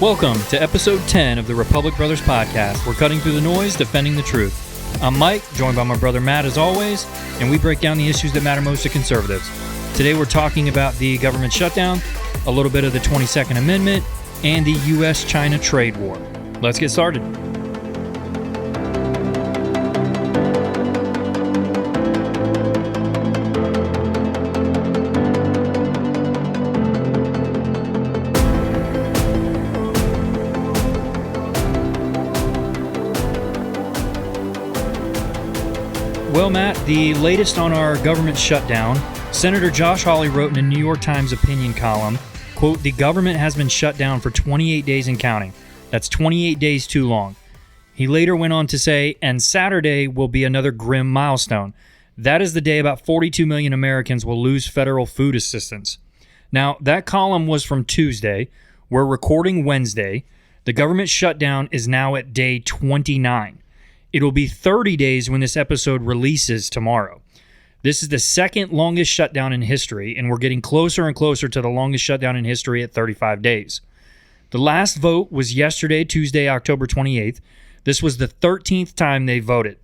Welcome to episode 10 of the Republic Brothers podcast. We're cutting through the noise, defending the truth. I'm Mike, joined by my brother Matt as always, and we break down the issues that matter most to conservatives. Today we're talking about the government shutdown, a little bit of the 22nd Amendment, and the U.S.-China trade war. Let's get started. Well, Matt, the latest on our government shutdown, Senator Josh Hawley wrote in a New York Times opinion column, quote, "The government has been shut down for 28 days and counting. That's 28 days too long." He later went on to say, and Saturday will be another grim milestone. That is the day about 42 million Americans will lose federal food assistance. Now, that column was from Tuesday. We're recording Wednesday. The government shutdown is now at day 29. It'll be 30 days when this episode releases tomorrow. This is the second longest shutdown in history, and we're getting closer and closer to the longest shutdown in history at 35 days. The last vote was yesterday, Tuesday, October 28th. This was the 13th time they voted.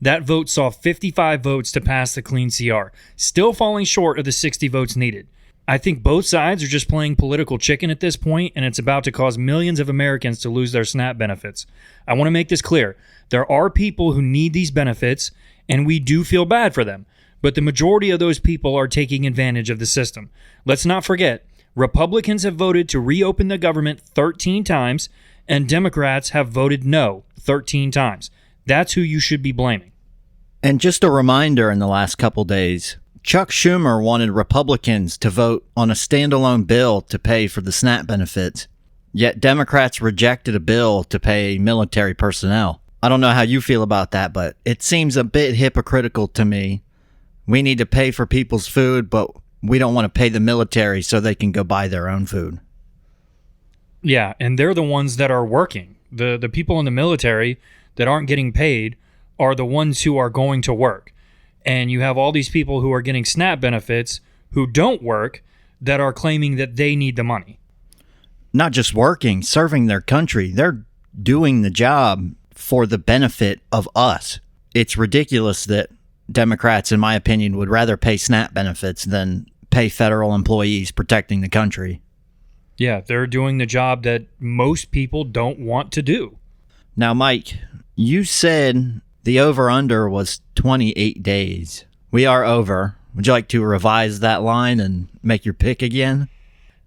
That vote saw 55 votes to pass the clean CR, still falling short of the 60 votes needed. I think both sides are just playing political chicken at this point, and it's about to cause millions of Americans to lose their SNAP benefits. I want to make this clear. There are people who need these benefits, and we do feel bad for them. But the majority of those people are taking advantage of the system. Let's not forget, Republicans have voted to reopen the government 13 times, and Democrats have voted no 13 times. That's who you should be blaming. And just a reminder, in the last couple days, Chuck Schumer wanted Republicans to vote on a standalone bill to pay for the SNAP benefits, yet Democrats rejected a bill to pay military personnel. I don't know how you feel about that, but it seems a bit hypocritical to me. We need to pay for people's food, but we don't want to pay the military so they can go buy their own food. Yeah, and they're the ones that are working. The people in the military that aren't getting paid are the ones who are going to work. And you have all these people who are getting SNAP benefits who don't work that are claiming that they need the money. Not just working, serving their country. They're doing the job for the benefit of us. It's ridiculous that Democrats, in my opinion, would rather pay SNAP benefits than pay federal employees protecting the country. Yeah, they're doing the job that most people don't want to do. Now, Mike, you said the over-under was 28 days. We are over. Would you like to revise that line and make your pick again?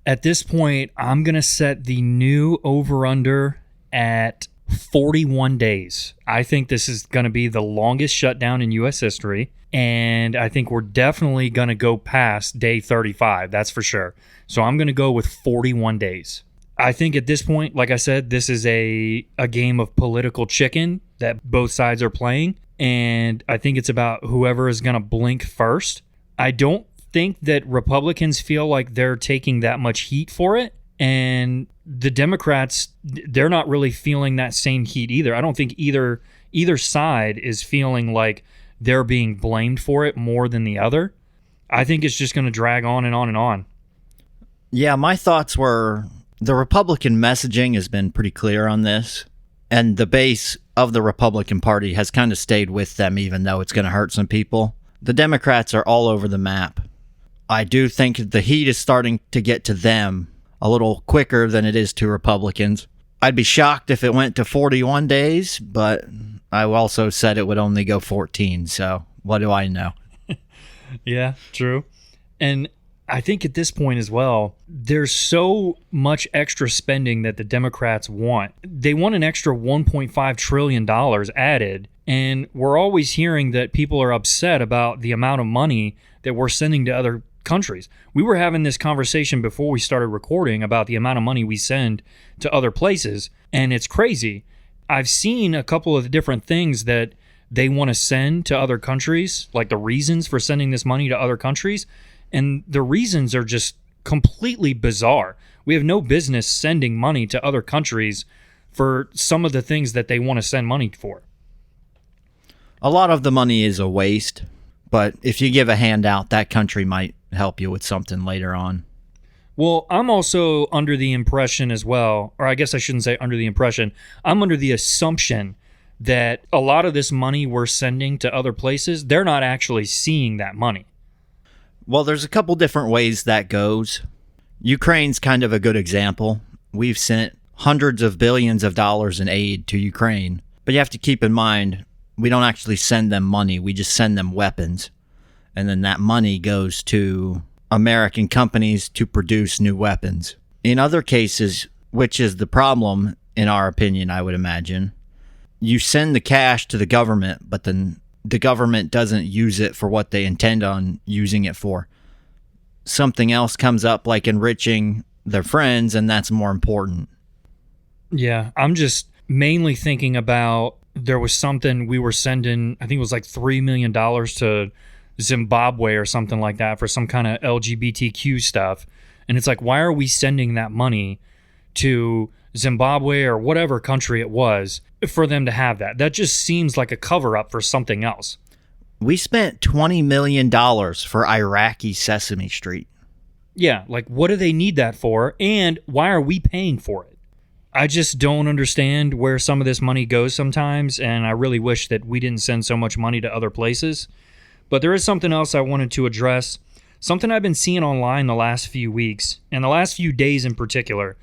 At this point, I'm going to set the new over-under at 41 days. I think this is going to be the longest shutdown in U.S. history, and I think we're definitely going to go past day 35, that's for sure. So I'm going to go with 41 days. I think at this point, like I said, this is a game of political chicken that both sides are playing, and I think it's about whoever is going to blink first. I don't think that Republicans feel like they're taking that much heat for it, and the Democrats, they're not really feeling that same heat either. I don't think either side is feeling like they're being blamed for it more than the other. I think it's just going to drag on and on and on. Yeah, my thoughts were the Republican messaging has been pretty clear on this, and the base of the Republican Party has kind of stayed with them, even though it's going to hurt some people. The Democrats are all over the map. I do think the heat is starting to get to them a little quicker than it is to Republicans. I'd be shocked if it went to 41 days, but I also said it would only go 14, so what do I know? Yeah, true. And I think at this point as well, there's so much extra spending that the Democrats want. They want an extra $1.5 trillion added, and we're always hearing that people are upset about the amount of money that we're sending to other countries. We were having this conversation before we started recording about the amount of money we send to other places, and it's crazy. I've seen a couple of different things that they want to send to other countries, like the reasons for sending this money to other countries, and the reasons are just completely bizarre. We have no business sending money to other countries for some of the things that they want to send money for. A lot of the money is a waste, but if you give a handout, that country might help you with something later on. Well, I'm also under the impression as well, or I guess I shouldn't say under the impression, I'm under the assumption that a lot of this money we're sending to other places, they're not actually seeing that money. Well, there's a couple different ways that goes. Ukraine's kind of a good example. We've sent hundreds of billions of dollars in aid to Ukraine, but you have to keep in mind, we don't actually send them money, we just send them weapons. And then that money goes to American companies to produce new weapons. In other cases, which is the problem, in our opinion, I would imagine, you send the cash to the government, but then the government doesn't use it for what they intend on using it for. Something else comes up, like enriching their friends, and that's more important. Yeah, I'm just mainly thinking about there was something we were sending, I think it was like $3 million to Zimbabwe or something like that for some kind of LGBTQ stuff. And it's like, why are we sending that money to Zimbabwe or whatever country it was for them to have that? That just seems like a cover up for something else. We spent $20 million for Iraqi Sesame Street. Yeah, like what do they need that for? And why are we paying for it? I just don't understand where some of this money goes sometimes, and I really wish that we didn't send so much money to other places. But there is something else I wanted to address, something I've been seeing online the last few weeks, and the last few days in particular.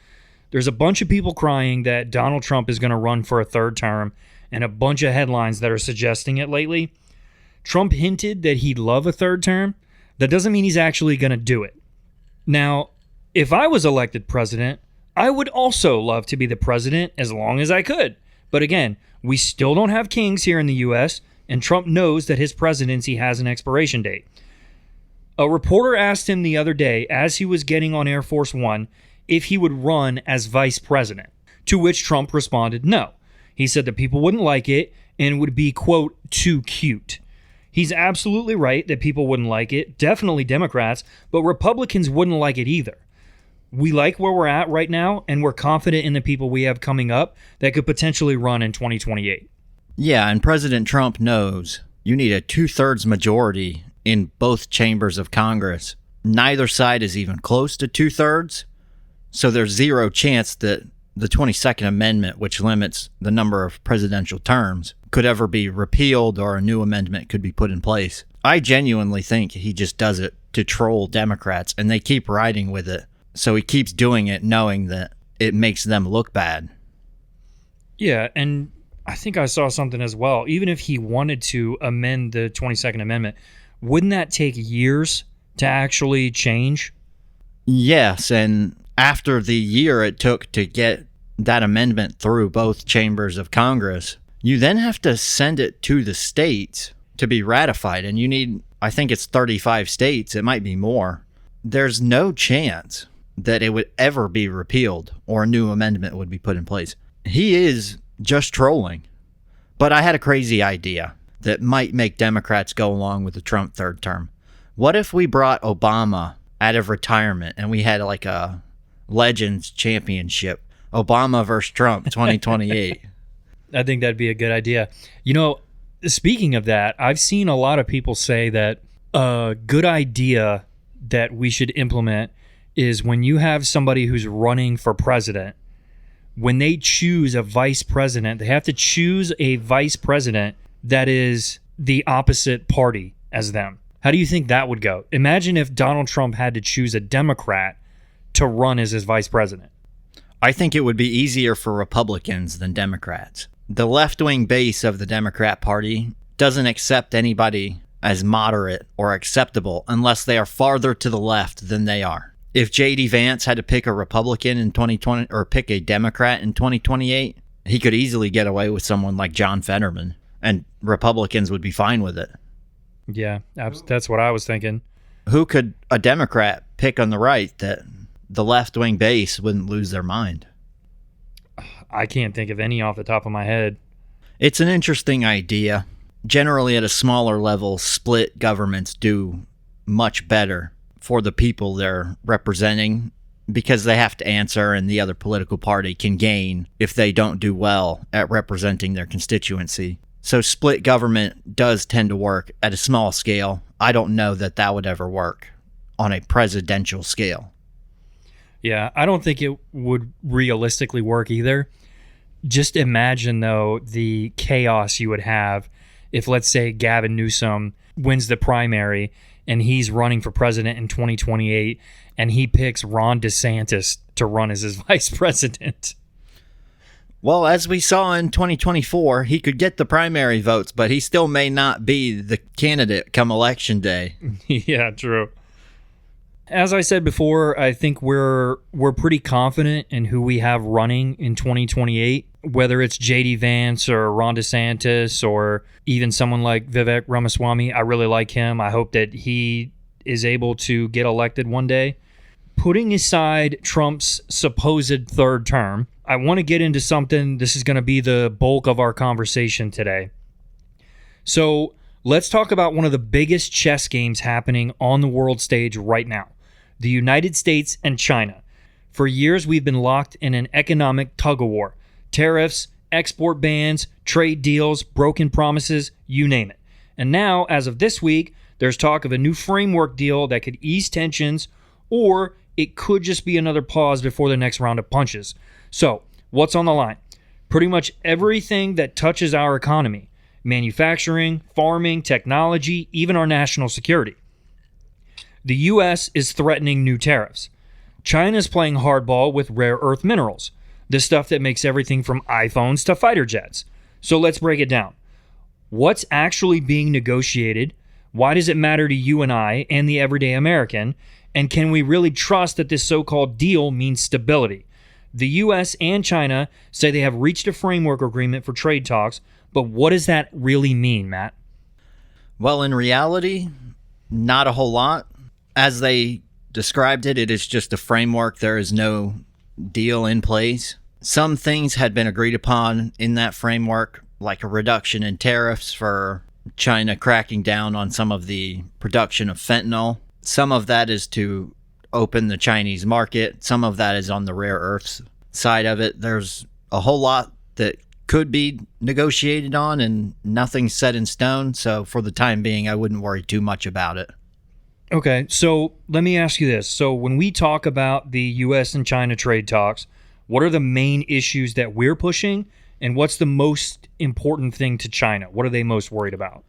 There's a bunch of people crying that Donald Trump is going to run for a third term, and a bunch of headlines that are suggesting it lately. Trump hinted that he'd love a third term. That doesn't mean he's actually going to do it. Now, if I was elected president, I would also love to be the president as long as I could. But again, we still don't have kings here in the U.S., and Trump knows that his presidency has an expiration date. A reporter asked him the other day, as he was getting on Air Force One, if he would run as vice president, to which Trump responded no. He said that people wouldn't like it and it would be, quote, too cute. He's absolutely right that people wouldn't like it, definitely Democrats, but Republicans wouldn't like it either. We like where we're at right now, and we're confident in the people we have coming up that could potentially run in 2028. Yeah, and President Trump knows you need a 2/3 majority in both chambers of Congress. Neither side is even close to 2/3, so there's zero chance that the 22nd Amendment, which limits the number of presidential terms, could ever be repealed or a new amendment could be put in place. I genuinely think he just does it to troll Democrats, and they keep riding with it. So he keeps doing it knowing that it makes them look bad. Yeah, and I think I saw something as well. Even if he wanted to amend the 22nd Amendment, wouldn't that take years to actually change? Yes, and after the year it took to get that amendment through both chambers of Congress, you then have to send it to the states to be ratified. And you need, I think it's 35 states, it might be more. There's no chance that it would ever be repealed or a new amendment would be put in place. He is just trolling. But I had a crazy idea that might make Democrats go along with the Trump third term. What if we brought Obama out of retirement and we had like a Legends Championship, Obama versus Trump 2028? I think that'd be a good idea. You know, speaking of that, I've seen a lot of people say that a good idea that we should implement is when you have somebody who's running for president, when they choose a vice president, they have to choose a vice president that is the opposite party as them. How do you think that would go? Imagine if Donald Trump had to choose a Democrat to run as his vice president. I think it would be easier for Republicans than Democrats. The left-wing base of the Democrat Party doesn't accept anybody as moderate or acceptable unless they are farther to the left than they are. If J.D. Vance had to pick a Republican in 2020 or pick a Democrat in 2028, he could easily get away with someone like John Fetterman, and Republicans would be fine with it. Yeah, that's what I was thinking. Who could a Democrat pick on the right that the left-wing base wouldn't lose their mind? I can't think of any off the top of my head. It's an interesting idea. Generally, at a smaller level, split governments do much better for the people they're representing because they have to answer, and the other political party can gain if they don't do well at representing their constituency. So split government does tend to work at a small scale. I don't know that that would ever work on a presidential scale. Yeah, I don't think it would realistically work either. Just imagine, though, the chaos you would have if, let's say, Gavin Newsom wins the primary and he's running for president in 2028 and he picks Ron DeSantis to run as his vice president. Well, as we saw in 2024, he could get the primary votes, but he still may not be the candidate come election day. Yeah, true. As I said before, I think we're pretty confident in who we have running in 2028, whether it's JD Vance or Ron DeSantis or even someone like Vivek Ramaswamy. I really like him. I hope that he is able to get elected one day. Putting aside Trump's supposed third term, I want to get into something. This is going to be the bulk of our conversation today. So let's talk about one of the biggest chess games happening on the world stage right now. The United States and China. For years, we've been locked in an economic tug-of-war. Tariffs, export bans, trade deals, broken promises, you name it. And now, as of this week, there's talk of a new framework deal that could ease tensions, or it could just be another pause before the next round of punches. So, what's on the line? Pretty much everything that touches our economy. Manufacturing, farming, technology, even our national security. The U.S. is threatening new tariffs. China's playing hardball with rare earth minerals, the stuff that makes everything from iPhones to fighter jets. So let's break it down. What's actually being negotiated? Why does it matter to you and I and the everyday American? And can we really trust that this so-called deal means stability? The U.S. and China say they have reached a framework agreement for trade talks, but what does that really mean, Matt? Well, in reality, not a whole lot. As they described it, it is just a framework. There is no deal in place. Some things had been agreed upon in that framework, like a reduction in tariffs for China cracking down on some of the production of fentanyl. Some of that is to open the Chinese market. Some of that is on the rare earths side of it. There's a whole lot that could be negotiated on, and nothing's set in stone. So for the time being, I wouldn't worry too much about it. Okay, so let me ask you this. So when we talk about the U.S. and China trade talks, what are the main issues that we're pushing, and what's the most important thing to China? What are they most worried about?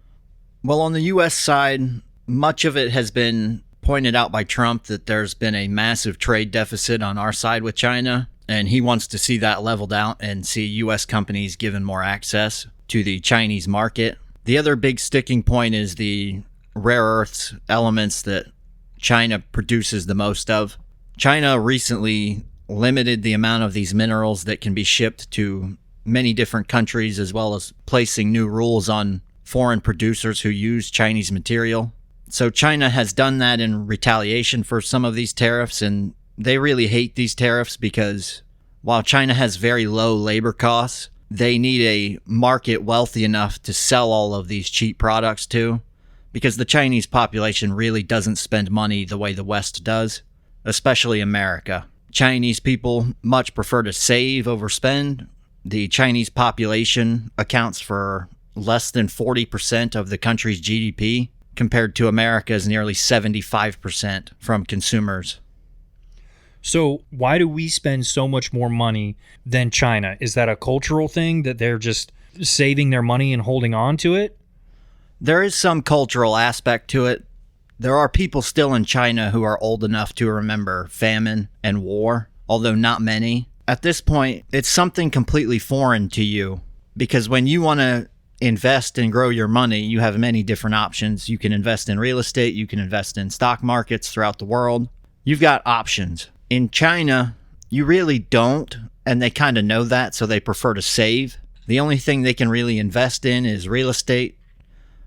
Well, on the U.S. side, much of it has been pointed out by Trump that there's been a massive trade deficit on our side with China, and he wants to see that leveled out and see U.S. companies given more access to the Chinese market. The other big sticking point is the rare earths elements that China produces the most of. China recently limited the amount of these minerals that can be shipped to many different countries, as well as placing new rules on foreign producers who use Chinese material. So China has done that in retaliation for some of these tariffs, and they really hate these tariffs because while China has very low labor costs, they need a market wealthy enough to sell all of these cheap products to, because the Chinese population really doesn't spend money the way the West does, especially America. Chinese people much prefer to save over spend. The Chinese population accounts for less than 40% of the country's GDP, compared to America's nearly 75% from consumers. So why do we spend so much more money than China? Is that a cultural thing that they're just saving their money and holding on to it? There is some cultural aspect to it. There are people still in China who are old enough to remember famine and war, although not many. At this point, it's something completely foreign to you, because when you want to invest and grow your money, you have many different options. You can invest in real estate, you can invest in stock markets throughout the world. You've got options. In China, you really don't, and they kind of know that, so they prefer to save. The only thing they can really invest in is real estate,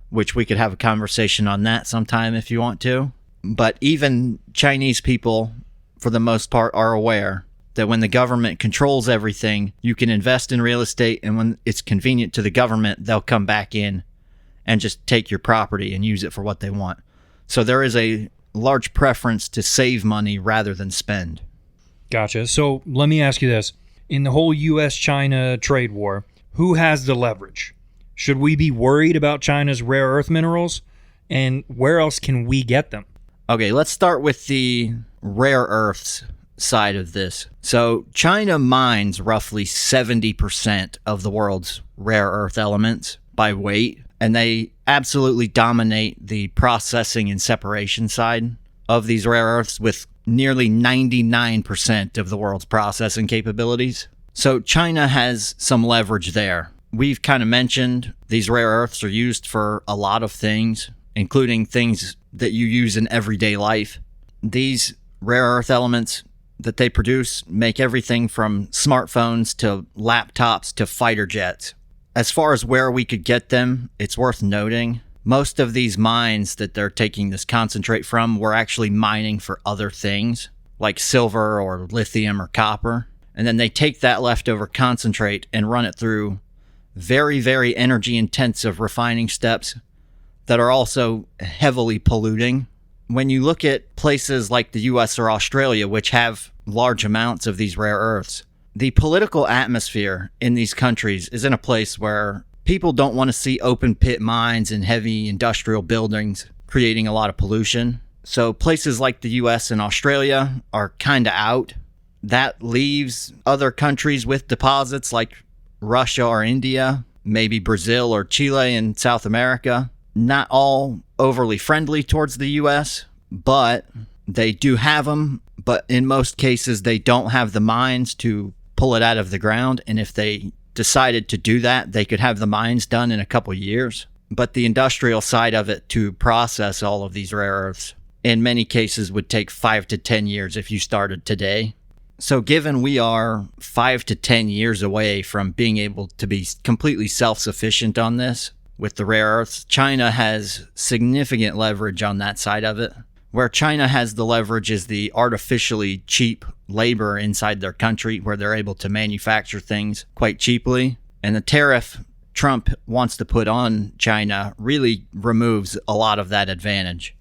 which we could have a conversation on that sometime if you want to. But even Chinese people, for the most part, are aware that when the government controls everything, you can invest in real estate, and when it's convenient to the government, they'll come back in and just take your property and use it for what they want. So there is a large preference to save money rather than spend. Gotcha. So let me ask you this. In the whole U.S.-China trade war, who has the leverage? Should we be worried about China's rare earth minerals? And where else can we get them? Okay, let's start with the rare earths side of this. So China mines roughly 70% of the world's rare earth elements by weight, and they absolutely dominate the processing and separation side of these rare earths with nearly 99% of the world's processing capabilities. So China has some leverage there. We've kind of mentioned these rare earths are used for a lot of things, including things that you use in everyday life. These rare earth elements that they produce make everything from smartphones to laptops to fighter jets. As far as where we could get them, it's worth noting most of these mines that they're taking this concentrate from were actually mining for other things, like silver or lithium or copper. And then they take that leftover concentrate and run it through very, very energy-intensive refining steps that are also heavily polluting. When you look at places like the US or Australia, which have large amounts of these rare earths, the political atmosphere in these countries is in a place where people don't want to see open pit mines and heavy industrial buildings creating a lot of pollution. So places like the US and Australia are kind of out. That leaves other countries with deposits like Russia or India, maybe Brazil or Chile in South America. Not all overly friendly towards the US, but they do have them. But in most cases, they don't have the mines to pull it out of the ground. And if they decided to do that, they could have the mines done in a couple years. But the industrial side of it to process all of these rare earths, in many cases, would take 5 to 10 years if you started today. So given we are 5 to 10 years away from being able to be completely self-sufficient on this with the rare earths, China has significant leverage on that side of it. Where China has the leverage is the artificially cheap labor inside their country, where they're able to manufacture things quite cheaply. And the tariff Trump wants to put on China really removes a lot of that advantage.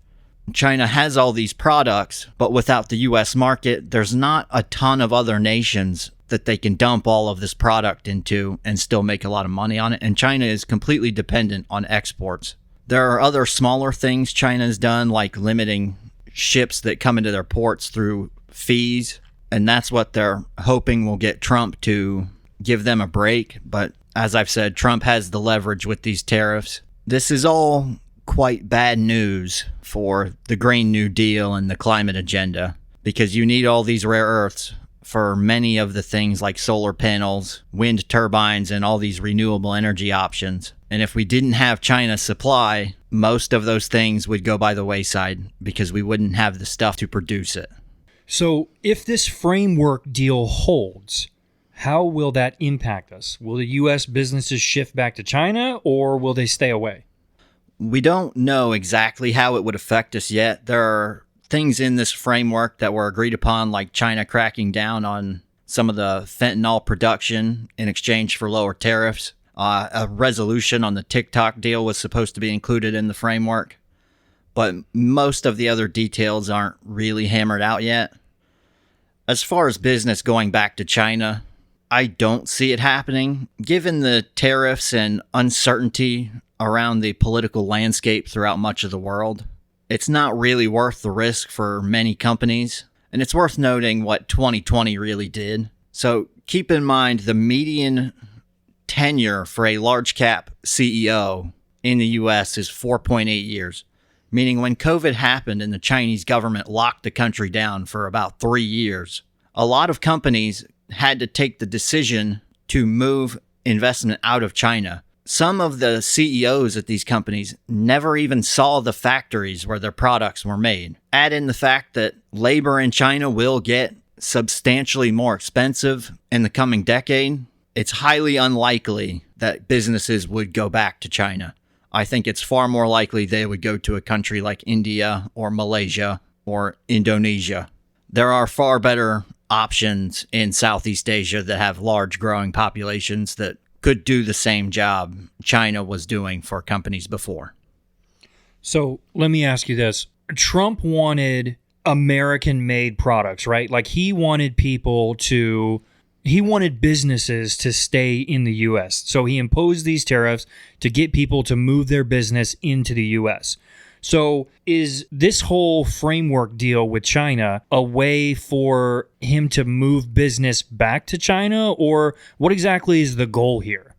China has all these products, but without the US market, there's not a ton of other nations that they can dump all of this product into and still make a lot of money on it. And China is completely dependent on exports. There are other smaller things China's done, like limiting ships that come into their ports through fees. And that's what they're hoping will get Trump to give them a break. But as I've said, Trump has the leverage with these tariffs. This is all quite bad news for the Green New Deal and the climate agenda, because you need all these rare earths for many of the things like solar panels, wind turbines, and all these renewable energy options. And if we didn't have China's supply, most of those things would go by the wayside because we wouldn't have the stuff to produce it. So if this framework deal holds, how will that impact us? Will the U.S. businesses shift back to China, or will they stay away? We don't know exactly how it would affect us yet. There are things in this framework that were agreed upon, like China cracking down on some of the fentanyl production in exchange for lower tariffs. A resolution on the TikTok deal was supposed to be included in the framework, but most of the other details aren't really hammered out yet. As far as business going back to China, I don't see it happening. Given the tariffs and uncertainty around the political landscape throughout much of the world, it's not really worth the risk for many companies. And it's worth noting what 2020 really did. So keep in mind the median tenure for a large cap CEO in the US is 4.8 years, meaning when COVID happened and the Chinese government locked the country down for about 3 years, a lot of companies had to take the decision to move investment out of China. Some of the CEOs at these companies never even saw the factories where their products were made. Add in the fact that labor in China will get substantially more expensive in the coming decade. It's highly unlikely that businesses would go back to China. I think it's far more likely they would go to a country like India or Malaysia or Indonesia. There are far better options in Southeast Asia that have large growing populations that could do the same job China was doing for companies before. So let me ask you this. Trump wanted American-made products, right? Like he wanted businesses to stay in the U.S. So he imposed these tariffs to get people to move their business into the U.S. So is this whole framework deal with China a way for him to move business back to China, or what exactly is the goal here?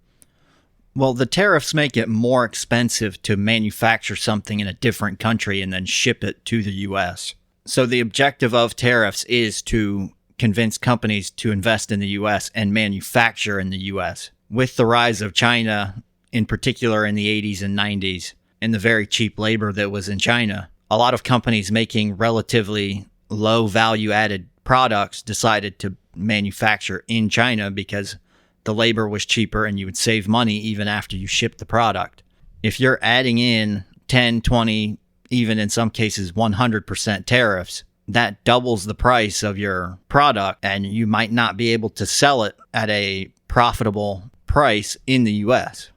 Well, the tariffs make it more expensive to manufacture something in a different country and then ship it to the U.S. So the objective of tariffs is to convince companies to invest in the U.S. and manufacture in the U.S. With the rise of China, in particular in the 80s and 90s, and the very cheap labor that was in China, a lot of companies making relatively low value-added products decided to manufacture in China because the labor was cheaper and you would save money even after you ship the product. If you're adding in 10, 20, even in some cases 100% tariffs, that doubles the price of your product, and you might not be able to sell it at a profitable price in the U.S.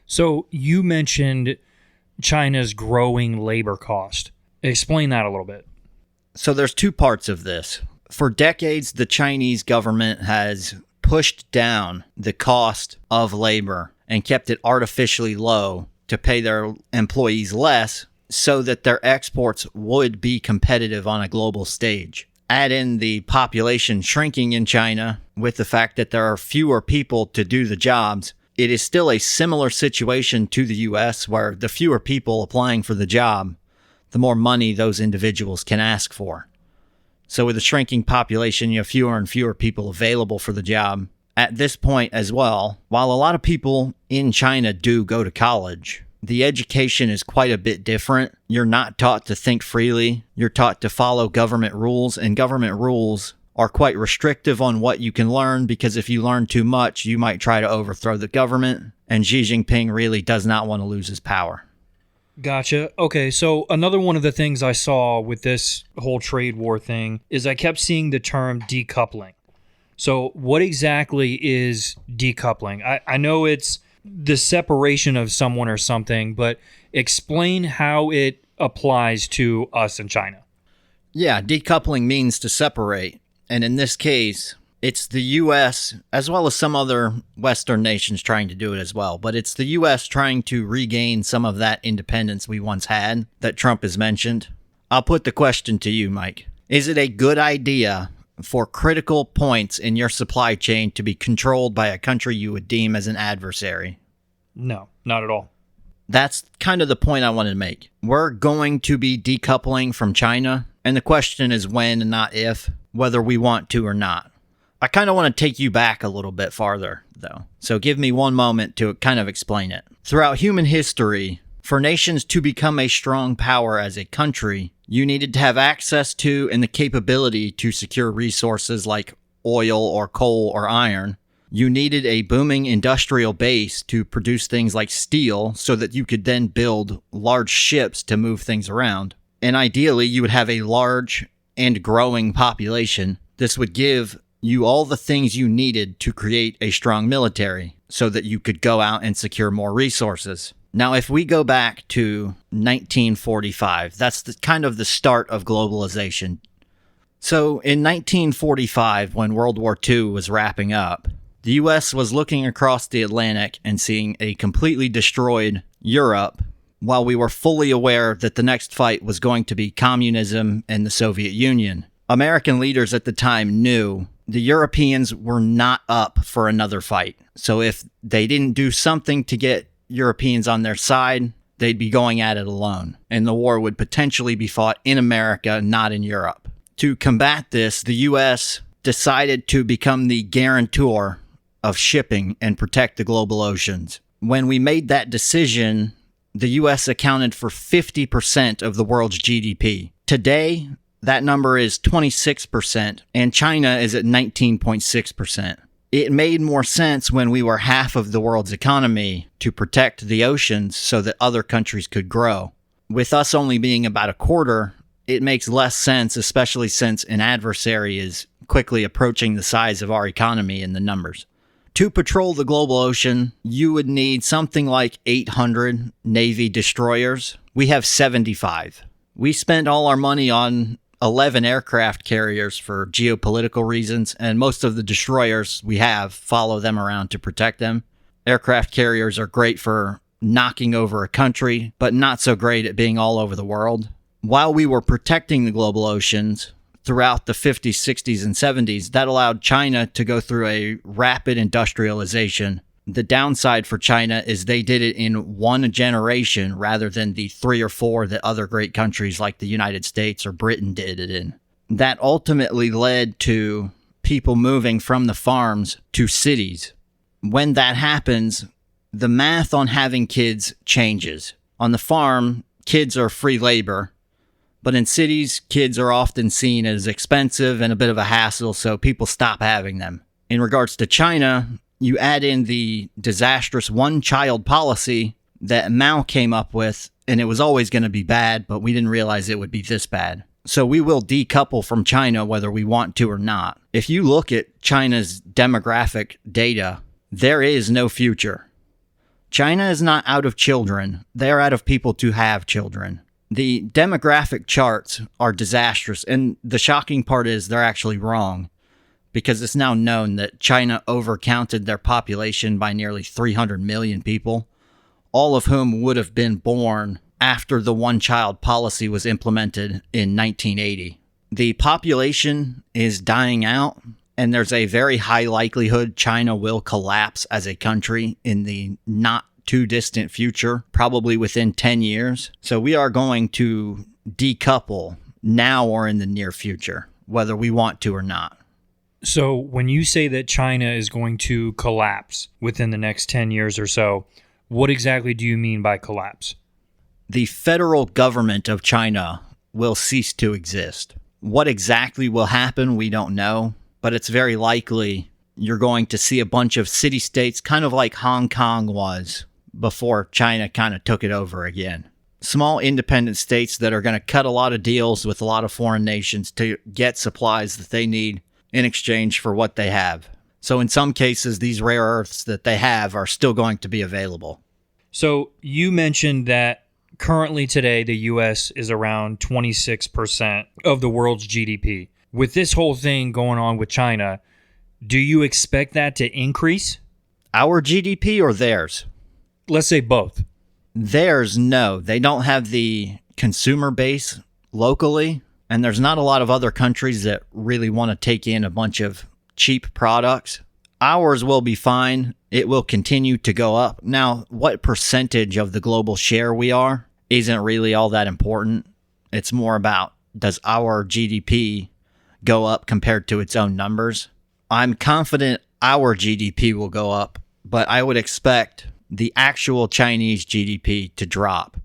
So you mentioned China's growing labor cost. Explain that a little bit. So there's two parts of this. For decades, the Chinese government has pushed down the cost of labor and kept it artificially low to pay their employees less so that their exports would be competitive on a global stage. Add in the population shrinking in China with the fact that there are fewer people to do the jobs. It is still a similar situation to the U.S., where the fewer people applying for the job, the more money those individuals can ask for. So with a shrinking population, you have fewer and fewer people available for the job. At this point as well, while a lot of people in China do go to college, the education is quite a bit different. You're not taught to think freely. You're taught to follow government rules, and government rules are quite restrictive on what you can learn, because if you learn too much, you might try to overthrow the government, and Xi Jinping really does not want to lose his power. Gotcha. Okay, so another one of the things I saw with this whole trade war thing is I kept seeing the term decoupling. So what exactly is decoupling? I know it's the separation of someone or something, but explain how it applies to us in China. Yeah, decoupling means to separate. And in this case, it's the U.S., as well as some other Western nations trying to do it as well. But it's the U.S. trying to regain some of that independence we once had that Trump has mentioned. I'll put the question to you, Mike. Is it a good idea for critical points in your supply chain to be controlled by a country you would deem as an adversary? No, not at all. That's kind of the point I wanted to make. We're going to be decoupling from China, and the question is when and not if, whether we want to or not. I kind of want to take you back a little bit farther, though. So give me one moment to kind of explain it. Throughout human history, for nations to become a strong power as a country, you needed to have access to and the capability to secure resources like oil or coal or iron. You needed a booming industrial base to produce things like steel so that you could then build large ships to move things around. And ideally, you would have a large and growing population. This would give you all the things you needed to create a strong military so that you could go out and secure more resources. Now, if we go back to 1945, that's kind of the start of globalization. So in 1945, when World War II was wrapping up, the U.S. was looking across the Atlantic and seeing a completely destroyed Europe, while we were fully aware that the next fight was going to be communism and the Soviet Union. American leaders at the time knew the Europeans were not up for another fight. So if they didn't do something to get Europeans on their side, they'd be going at it alone, and the war would potentially be fought in America, not in Europe. To combat this, the U.S. decided to become the guarantor of shipping and protect the global oceans. When we made that decision, the U.S. accounted for 50% of the world's GDP. Today, that number is 26%, and China is at 19.6%. It made more sense when we were half of the world's economy to protect the oceans so that other countries could grow. With us only being about a quarter, it makes less sense, especially since an adversary is quickly approaching the size of our economy in the numbers. To patrol the global ocean, you would need something like 800 Navy destroyers. We have 75. We spent all our money on 11 aircraft carriers for geopolitical reasons, and most of the destroyers we have follow them around to protect them. Aircraft carriers are great for knocking over a country, but not so great at being all over the world. While we were protecting the global oceans throughout the 50s, 60s, and 70s, that allowed China to go through a rapid industrialization. The downside for China is they did it in one generation rather than the 3 or 4 that other great countries like the United States or Britain did it in. That ultimately led to people moving from the farms to cities. When that happens, the math on having kids changes. On the farm, kids are free labor, but in cities, kids are often seen as expensive and a bit of a hassle, so people stop having them. In regards to China, you add in the disastrous one-child policy that Mao came up with, and it was always going to be bad, but we didn't realize it would be this bad. So we will decouple from China whether we want to or not. If you look at China's demographic data, there is no future. China is not out of children. They are out of people to have children. The demographic charts are disastrous, and the shocking part is they're actually wrong, because it's now known that China overcounted their population by nearly 300 million people, all of whom would have been born after the one-child policy was implemented in 1980. The population is dying out, and there's a very high likelihood China will collapse as a country in the not too distant future, probably within 10 years. So we are going to decouple now or in the near future, whether we want to or not. So when you say that China is going to collapse within the next 10 years or so, what exactly do you mean by collapse? The federal government of China will cease to exist. What exactly will happen, we don't know, but it's very likely you're going to see a bunch of city-states, kind of like Hong Kong was before China kind of took it over again. Small independent states that are going to cut a lot of deals with a lot of foreign nations to get supplies that they need in exchange for what they have. So in some cases, these rare earths that they have are still going to be available. So you mentioned that currently today, the U.S. is around 26% of the world's GDP. With this whole thing going on with China, do you expect that to increase? Our GDP or theirs? Let's say both. Theirs, no. They don't have the consumer base locally, and there's not a lot of other countries that really want to take in a bunch of cheap products. Ours will be fine. It will continue to go up. Now, what percentage of the global share we are isn't really all that important. It's more about, does our GDP go up compared to its own numbers? I'm confident our GDP will go up, but I would expect the actual Chinese GDP to drop.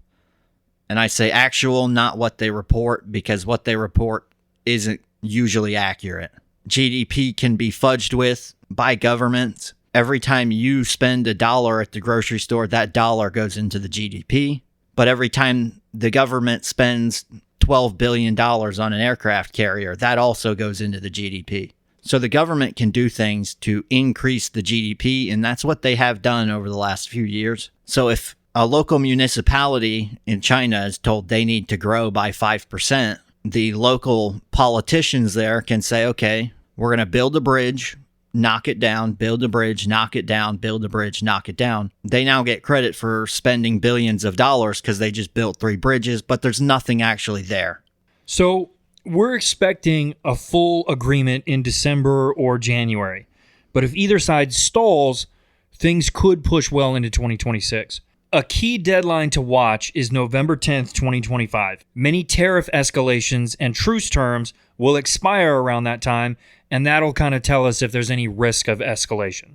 And I say actual, not what they report, because what they report isn't usually accurate. GDP can be fudged with by governments. Every time you spend $1 at the grocery store, that dollar goes into the GDP. But every time the government spends $12 billion on an aircraft carrier, that also goes into the GDP. So the government can do things to increase the GDP, and that's what they have done over the last few years. So if a local municipality in China is told they need to grow by 5%, the local politicians there can say, okay, we're going to build a bridge, knock it down, build a bridge, knock it down, build a bridge, knock it down. They now get credit for spending billions of dollars because they just built 3 bridges, but there's nothing actually there. So we're expecting a full agreement in December or January. But if either side stalls, things could push well into 2026. A key deadline to watch is November 10th, 2025. Many tariff escalations and truce terms will expire around that time, and that'll kind of tell us if there's any risk of escalation.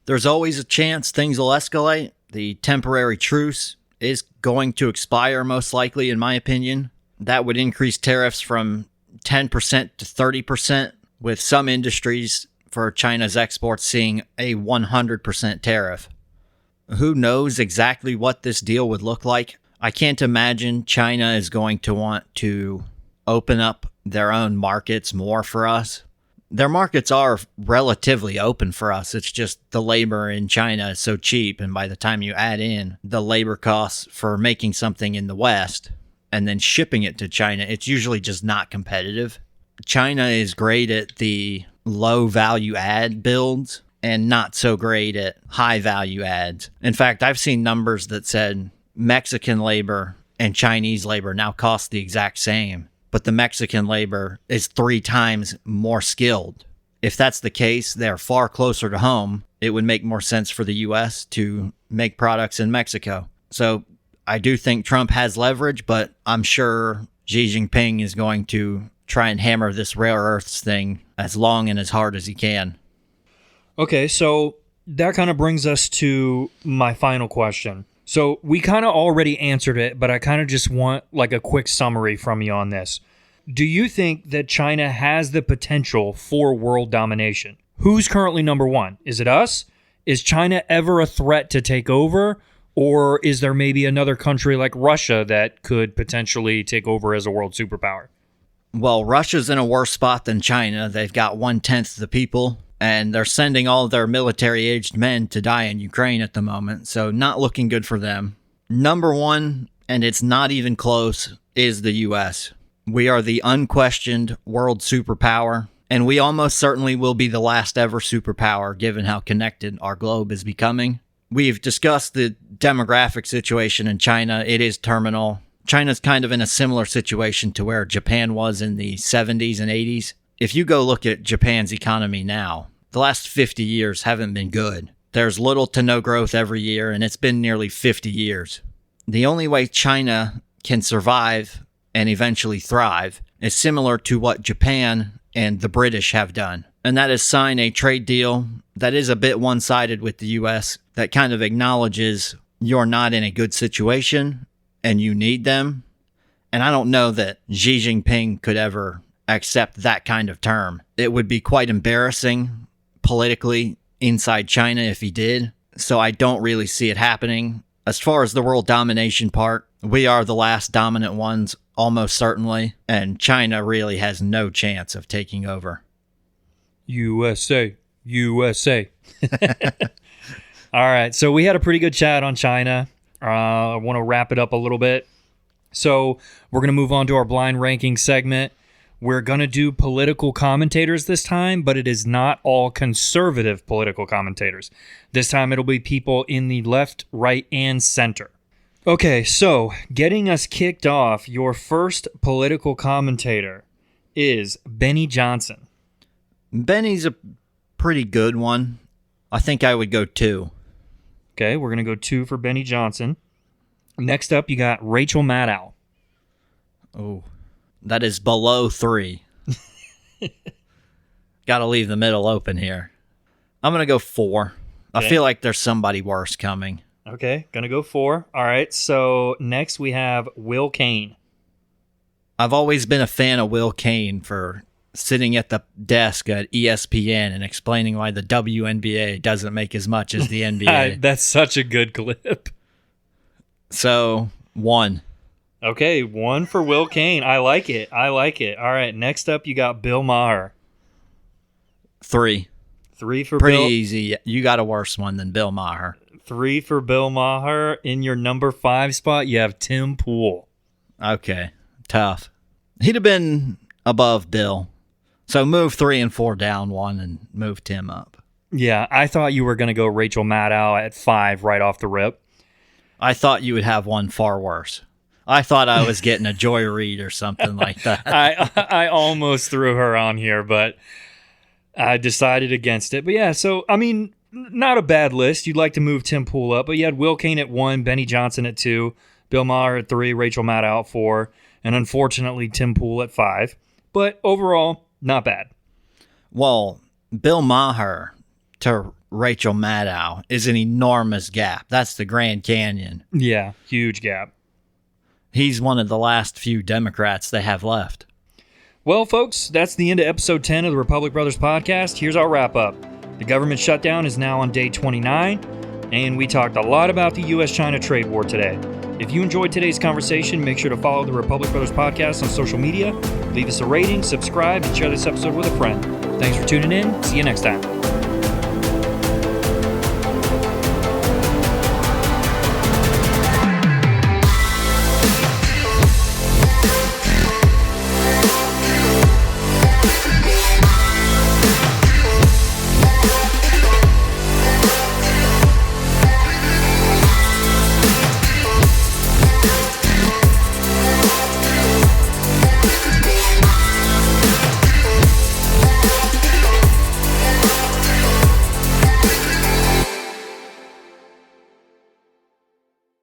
There's always a chance things will escalate. The temporary truce is going to expire, most likely, in my opinion. That would increase tariffs from 10% to 30%, with some industries for China's exports seeing a 100% tariff. Who knows exactly what this deal would look like? I can't imagine China is going to want to open up their own markets more for us. Their markets are relatively open for us. It's just the labor in China is so cheap, and by the time you add in the labor costs for making something in the West and then shipping it to China, it's usually just not competitive. China is great at the low value add builds, and not so great at high value adds. In fact, I've seen numbers that said Mexican labor and Chinese labor now cost the exact same, but the Mexican labor is 3 times more skilled. If that's the case, they're far closer to home. It would make more sense for the U.S. to make products in Mexico. So I do think Trump has leverage, but I'm sure Xi Jinping is going to try and hammer this rare earths thing as long and as hard as he can. Okay, so that kind of brings us to my final question. So we kind of already answered it, but I kind of just want like a quick summary from you on this. Do you think that China has the potential for world domination? Who's currently number one? Is it us? Is China ever a threat to take over? Or is there maybe another country like Russia that could potentially take over as a world superpower? Well, Russia's in a worse spot than China. They've got 1/10 the people, and they're sending all of their military-aged men to die in Ukraine at the moment, so not looking good for them. Number one, and it's not even close, is the U.S. We are the unquestioned world superpower, and we almost certainly will be the last ever superpower given how connected our globe is becoming. We've discussed the demographic situation in China. It is terminal. China's kind of in a similar situation to where Japan was in the 70s and 80s. If you go look at Japan's economy now, the last 50 years haven't been good. There's little to no growth every year, and it's been nearly 50 years. The only way China can survive and eventually thrive is similar to what Japan and the British have done. And that is sign a trade deal that is a bit one-sided with the U.S. that kind of acknowledges you're not in a good situation and you need them. And I don't know that Xi Jinping could ever accept that kind of term. It would be quite embarrassing politically inside China if he did. So I don't really see it happening. As far as the world domination part, we are the last dominant ones, almost certainly, and China really has no chance of taking over. USA. All right, so we had a pretty good chat on China. I want to wrap it up a little bit. So we're going to move on to our blind ranking segment. We're going to do political commentators this time, but it is not all conservative political commentators. This time it'll be people in the left, right, and center. Okay, so getting us kicked off, your first political commentator is Benny Johnson. Benny's a pretty good one. I think I would go 2. Okay, we're going to go 2 for Benny Johnson. Next up, you got Rachel Maddow. Oh, that is below 3. Got to leave the middle open here. I'm going to go 4. Okay. I feel like there's somebody worse coming. Okay, going to go 4. All right, so next we have Will Cain. I've always been a fan of Will Cain for sitting at the desk at ESPN and explaining why the WNBA doesn't make as much as the NBA. That's such a good clip. So, 1. Okay, 1 for Will Cain. I like it. All right, next up you got Bill Maher. 3. 3 for Pretty Bill. easy. You got a worse one than Bill Maher. 3 for Bill Maher. In your number 5 spot, you have Tim Pool. Okay, tough. He'd have been above Bill. So move 3 and 4 down 1 and move Tim up. Yeah, I thought you were going to go Rachel Maddow at 5 right off the rip. I thought you would have one far worse. I thought I was getting a Joy Reid or something like that. I almost threw her on here, but I decided against it. But yeah, so, I mean, not a bad list. You'd like to move Tim Pool up, but you had Will Cain at 1, Benny Johnson at 2, Bill Maher at 3, Rachel Maddow at 4, and unfortunately Tim Pool at 5. But overall, not bad. Well, Bill Maher to Rachel Maddow is an enormous gap. That's the Grand Canyon. Yeah, huge gap. He's one of the last few Democrats they have left. Well, folks, that's the end of episode 10 of the Republic Brothers podcast. Here's our wrap up. The government shutdown is now on day 29, and we talked a lot about the U.S.-China trade war today. If you enjoyed today's conversation, make sure to follow the Republic Brothers podcast on social media, leave us a rating, subscribe, and share this episode with a friend. Thanks for tuning in. See you next time.